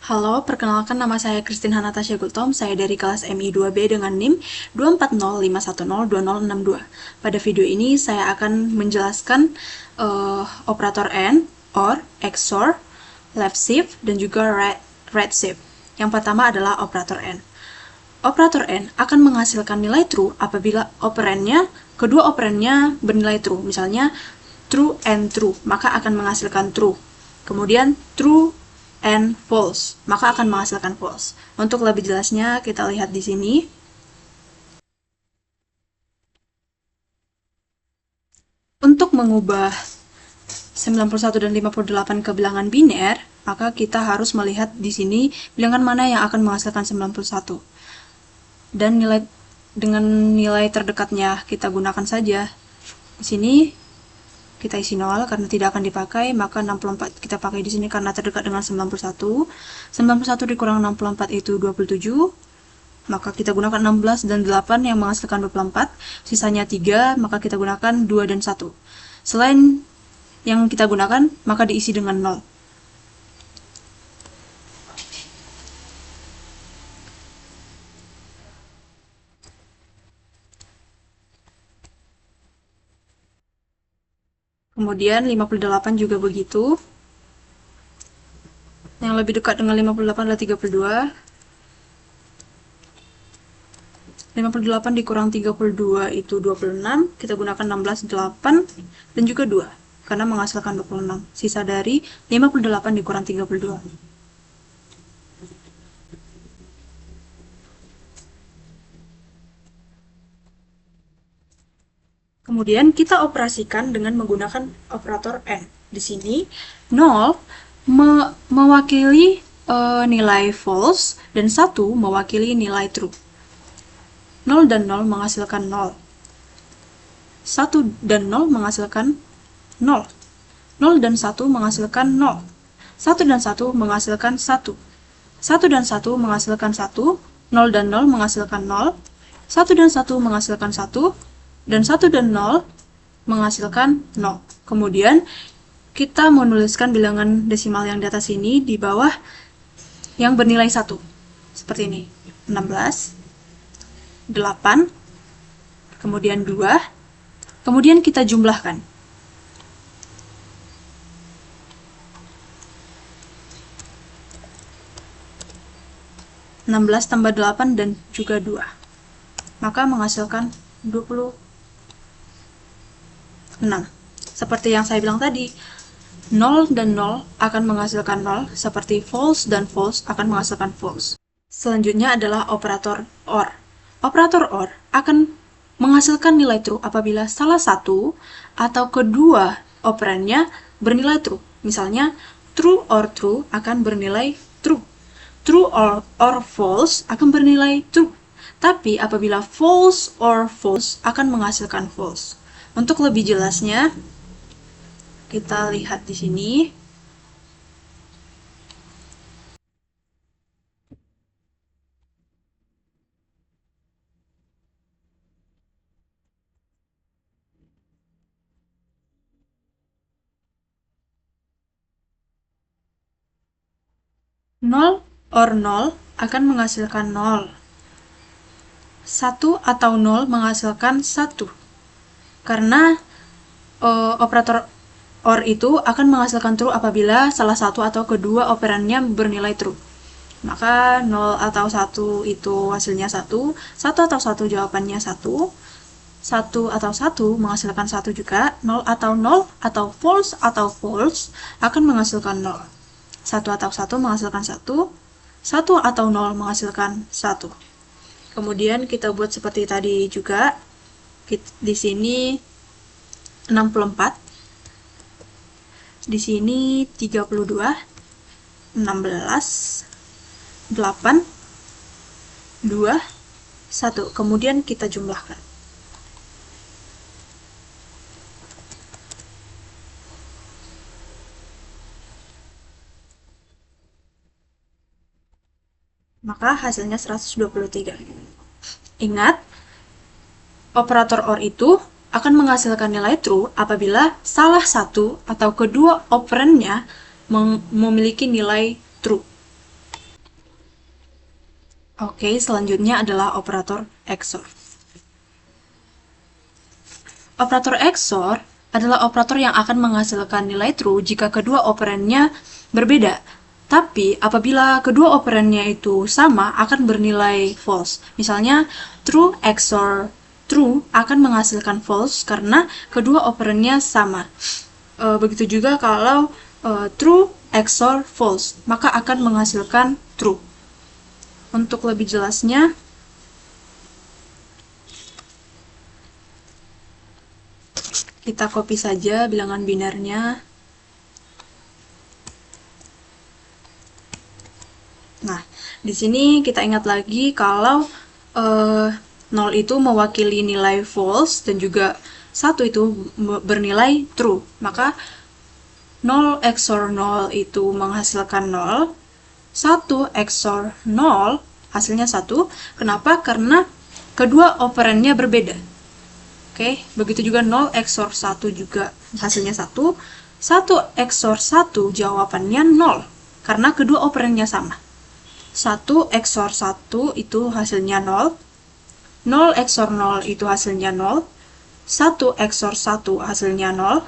Halo, perkenalkan nama saya Christine Hanatasha Gultom. Saya dari kelas MI 2B dengan NIM 24051020062. Pada video ini saya akan menjelaskan operator AND, OR, XOR, left shift, dan juga right shift. Yang pertama adalah operator AND. Operator AND akan menghasilkan nilai true apabila kedua operannya bernilai true. Misalnya true and true, maka akan menghasilkan true. Kemudian true and false, maka akan menghasilkan false. Untuk lebih jelasnya, kita lihat di sini. Untuk mengubah 91 dan 58 ke bilangan biner, maka kita harus melihat di sini bilangan mana yang akan menghasilkan 91. Dan dengan nilai terdekatnya kita gunakan saja. Di sini kita isi 0 karena tidak akan dipakai, maka 64 kita pakai di sini karena terdekat dengan 91. 91 dikurang 64 itu 27. Maka kita gunakan 16 dan 8 yang menghasilkan 24. Sisanya 3, maka kita gunakan 2 dan 1. Selain yang kita gunakan, maka diisi dengan 0. Kemudian 58 juga begitu. Yang lebih dekat dengan 58 adalah 32. 58 dikurang 32 itu 26. Kita gunakan 16, 8, dan juga 2. Karena menghasilkan 26. Sisa dari 58 dikurang 32. Kemudian kita operasikan dengan menggunakan operator AND. Di sini 0 mewakili nilai false dan 1 mewakili nilai true. 0 dan 0 menghasilkan 0. 1 dan 0 menghasilkan 0. 0 dan 1 menghasilkan 0. 1 dan 1 menghasilkan 1. 1 dan 1 menghasilkan 1. 0 dan 0 menghasilkan 0. 1 dan 1 menghasilkan 1. Dan 1 dan 0 menghasilkan 0. Kemudian kita menuliskan bilangan desimal yang di atas ini di bawah yang bernilai 1. Seperti ini. 16, 8, kemudian 2, kemudian kita jumlahkan. 16 tambah 8 dan juga 2. Maka menghasilkan 26. Seperti yang saya bilang tadi, 0 dan 0 akan menghasilkan 0, seperti false dan false akan menghasilkan false. Selanjutnya adalah operator OR. Operator OR akan menghasilkan nilai true apabila salah satu atau kedua operannya bernilai true. Misalnya, true or true akan bernilai true. True or false akan bernilai true. Tapi apabila false or false akan menghasilkan false. Untuk lebih jelasnya, kita lihat di sini. Nol or 0 akan menghasilkan 0. 1 atau 0 menghasilkan 1. Karena operator OR itu akan menghasilkan true apabila salah satu atau kedua operannya bernilai true. Maka 0 atau 1 itu hasilnya 1, 1 atau 1 jawabannya 1, 1 atau 1 menghasilkan 1 juga, 0 atau false akan menghasilkan 0. 1 atau 1 menghasilkan 1, 1 atau 0 menghasilkan 1. Kemudian kita buat seperti tadi juga. Di sini 64, di sini 32, 16, 8, 2, 1. Kemudian kita jumlahkan. Maka hasilnya 123. Ingat, operator OR itu akan menghasilkan nilai true apabila salah satu atau kedua operannya memiliki nilai true. Oke, selanjutnya adalah operator XOR. Operator XOR adalah operator yang akan menghasilkan nilai true jika kedua operannya berbeda. Tapi apabila kedua operannya itu sama, akan bernilai false. Misalnya, true XOR true akan menghasilkan false karena kedua operannya sama. Begitu juga kalau true XOR false, maka akan menghasilkan true. Untuk lebih jelasnya, kita copy saja bilangan binarnya. Nah, di sini kita ingat lagi kalau 0 itu mewakili nilai false dan juga 1 itu bernilai true. Maka 0 XOR 0 itu menghasilkan 0, 1 XOR 0 hasilnya 1. Kenapa? Karena kedua operannya berbeda. Oke, begitu juga 0 XOR 1 juga hasilnya 1. 1 XOR 1 jawabannya 0 karena kedua operannya sama. 1 XOR 1 itu hasilnya 0. 0 XOR 0 itu hasilnya 0. 1 XOR 1 hasilnya 0.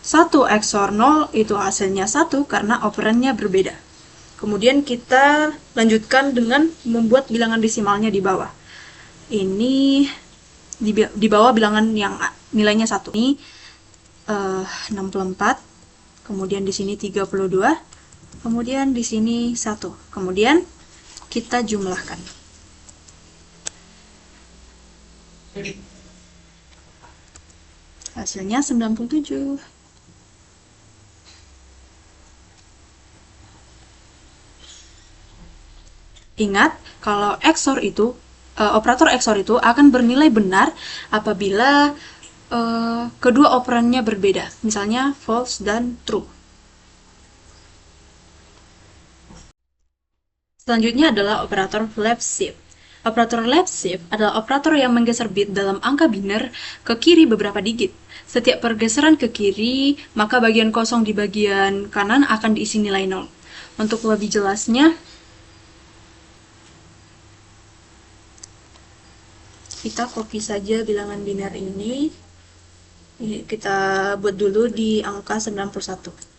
1 XOR 0 itu hasilnya 1 karena operannya berbeda. Kemudian kita lanjutkan dengan membuat bilangan desimalnya di bawah. Ini di bawah bilangan yang nilainya 1. Ini 64. Kemudian di sini 32. Kemudian di sini 1. Kemudian kita jumlahkan. Hasilnya 97. Ingat, kalau XOR itu, operator XOR itu akan bernilai benar apabila kedua operannya berbeda. Misalnya false dan true. Selanjutnya adalah operator left shift. Operator left shift adalah operator yang menggeser bit dalam angka biner ke kiri beberapa digit. Setiap pergeseran ke kiri, maka bagian kosong di bagian kanan akan diisi nilai 0. Untuk lebih jelasnya, kita copy saja bilangan biner ini. Kita buat dulu di angka 91.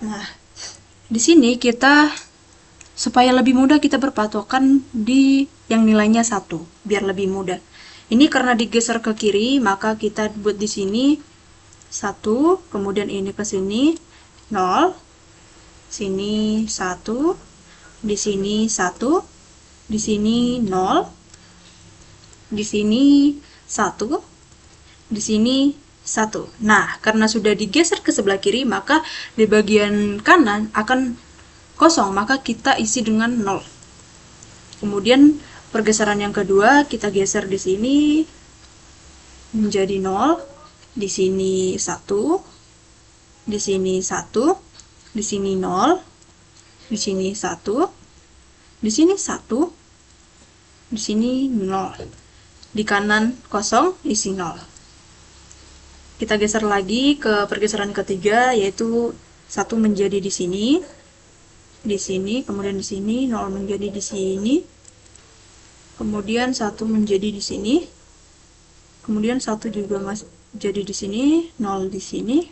Nah, di sini kita supaya lebih mudah kita berpatokan di yang nilainya 1, biar lebih mudah. Ini karena digeser ke kiri, maka kita buat di sini 1, kemudian ini ke sini 0, sini 1, di sini 1, di sini 0, di sini 1, di sini 1. Nah, karena sudah digeser ke sebelah kiri, maka di bagian kanan akan kosong, maka kita isi dengan 0. Kemudian pergeseran yang kedua kita geser di sini menjadi 0, di sini 1, di sini 1, di sini 0, di sini 1, di sini 1, di sini 0. Di kanan kosong isi 0. Kita geser lagi ke pergeseran ketiga, yaitu 1 menjadi di sini, kemudian di sini, 0 menjadi di sini, kemudian 1 menjadi di sini, kemudian 1 juga masih jadi di sini, 0 di sini,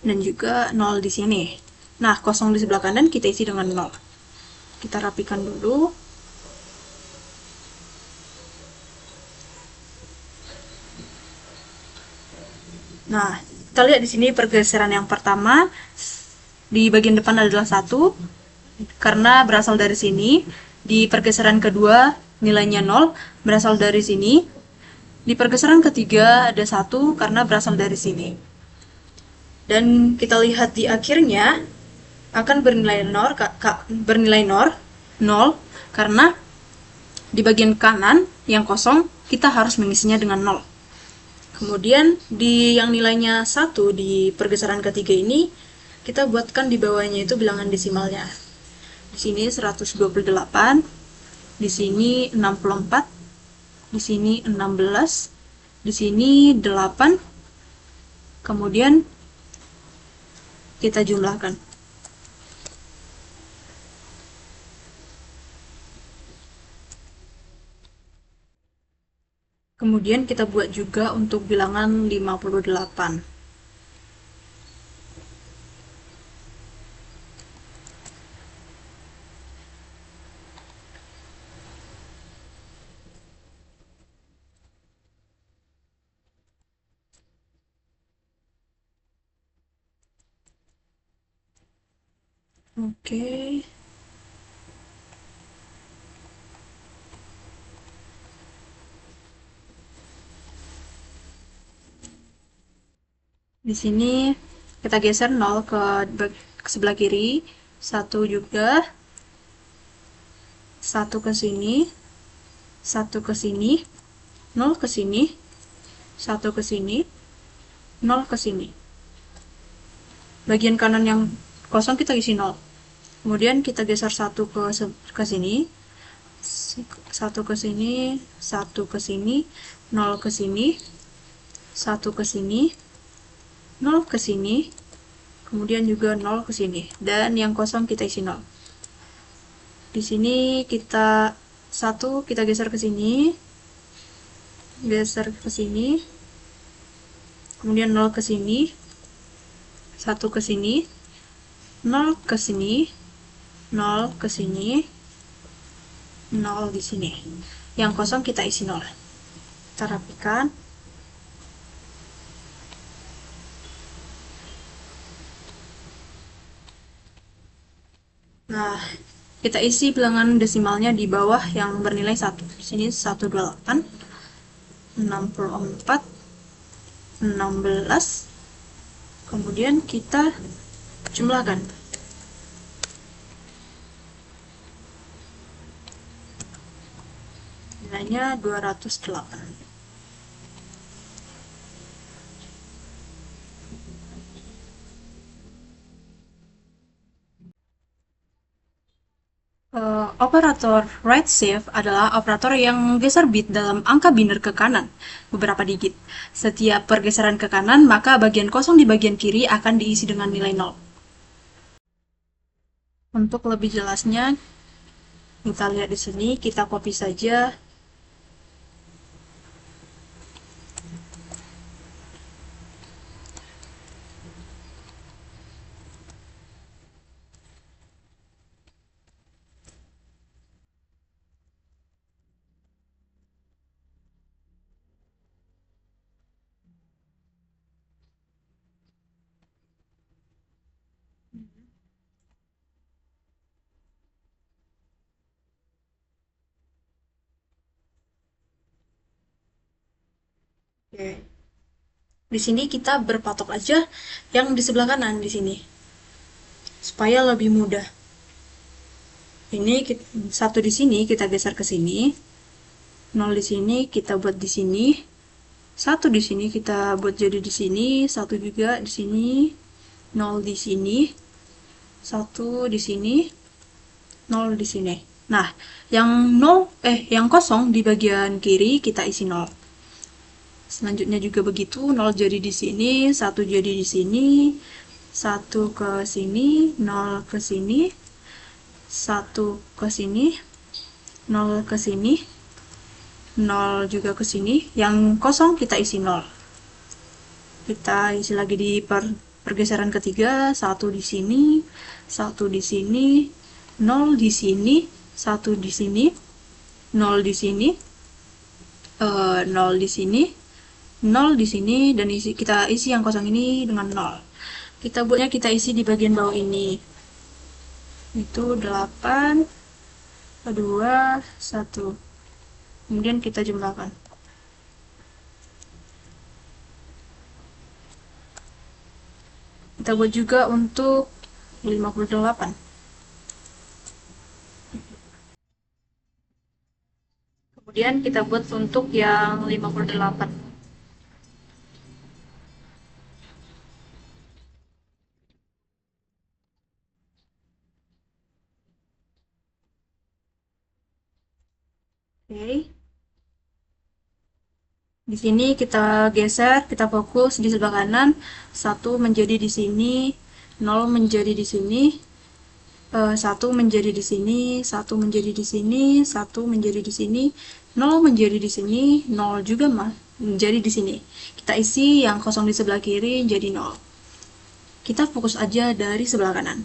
dan juga 0 di sini. Nah, kosong di sebelah kanan kita isi dengan 0. Kita rapikan dulu. Nah, kita lihat di sini pergeseran yang pertama di bagian depan adalah 1 karena berasal dari sini. Di pergeseran kedua nilainya 0 berasal dari sini. Di pergeseran ketiga ada 1 karena berasal dari sini. Dan kita lihat di akhirnya akan bernilai 0 karena di bagian kanan yang kosong kita harus mengisinya dengan 0. Kemudian di yang nilainya 1 di pergeseran ketiga ini, kita buatkan di bawahnya itu bilangan desimalnya. Di sini 128, di sini 64, di sini 16, di sini 8, kemudian kita jumlahkan. Kemudian kita buat juga untuk bilangan 58. Oke. Di sini kita geser 0 ke sebelah kiri, 1 juga, 1 ke sini, 1 ke sini, 0 ke sini, 1 ke sini, 0 ke sini. Bagian kanan yang kosong kita isi 0. Kemudian kita geser 1 ke sini, 1 ke sini, 1 ke sini, 0 ke sini, 1 ke sini, 0 ke sini, kemudian juga 0 ke sini. Dan yang kosong kita isi 0. Di sini kita 1 kita geser ke sini, geser ke sini, kemudian 0 ke sini, 1 ke sini, 0 ke sini, 0 ke sini, 0 di sini. Yang kosong kita isi 0. Kita rapikan. Nah, kita isi bilangan desimalnya di bawah yang bernilai 1. Di sini 128, 64, 16. Kemudian kita jumlahkan. Nilainya 208. Operator right shift adalah operator yang menggeser bit dalam angka biner ke kanan beberapa digit. Setiap pergeseran ke kanan, maka bagian kosong di bagian kiri akan diisi dengan nilai 0. Untuk lebih jelasnya, kita lihat di sini, kita copy saja. Oke. Di sini kita berpatok aja yang di sebelah kanan di sini, supaya lebih mudah. Ini satu di sini kita geser ke sini, 0 di sini kita buat di sini, 1 di sini kita buat jadi di sini, 1 juga di sini, 0 di sini, 1 di sini, 0 di sini. Nah, yang kosong di bagian kiri kita isi 0. Selanjutnya juga begitu, 0 jadi di sini, 1 jadi di sini, 1 ke sini, 0 ke sini, 1 ke sini, 0 ke sini, 0 juga ke sini. Yang kosong kita isi 0. Kita isi lagi di pergeseran ketiga, 1 di sini, 1 di sini, 0 di sini, 1 di sini, 0 di sini, 0 di sini, 0 di sini, dan kita isi yang kosong ini dengan 0. Kita isi di bagian bawah ini. Itu 8, 2, 1. Kemudian kita jumlahkan. Kita buat juga untuk 58. Kemudian kita buat untuk yang 58. Oke. Di sini kita geser, kita fokus di sebelah kanan, 1 menjadi di sini, 0 menjadi di sini, 1 menjadi di sini, 1 menjadi di sini, 1 menjadi di sini, 0 menjadi di sini, 0 juga menjadi di sini. Kita isi yang kosong di sebelah kiri jadi 0. Kita fokus aja dari sebelah kanan.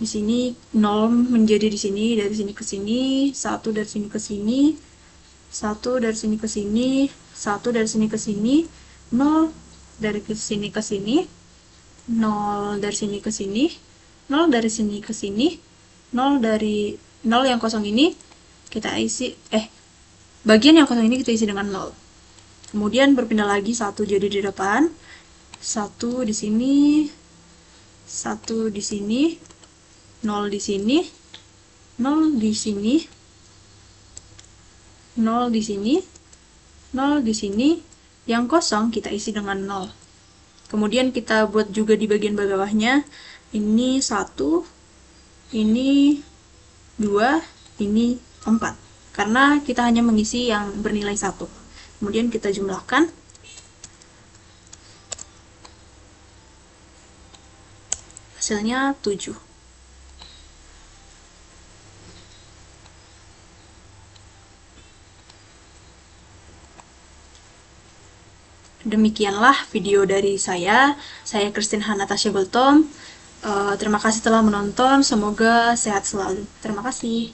Di sini 0 menjadi di sini, dari sini ke sini, 1 dari sini ke sini, 1 dari sini ke sini, 1 dari sini ke sini, 0 dari sini ke sini, 0 dari sini ke sini, 0 dari sini ke sini, 0 dari 0 yang kosong ini kita isi, bagian yang kosong ini kita isi dengan 0. Kemudian berpindah lagi 1 jadi di depan, 1 di sini, 1 di sini, 0 di sini, 0 di sini, 0 di sini, 0 di sini, yang kosong kita isi dengan 0. Kemudian kita buat juga di bagian bawahnya, ini 1, ini 2, ini 4. Karena kita hanya mengisi yang bernilai 1. Kemudian kita jumlahkan. Hasilnya 7. Demikianlah video dari saya. Saya Christine Hanatasha Gultom. Terima kasih telah menonton. Semoga sehat selalu. Terima kasih.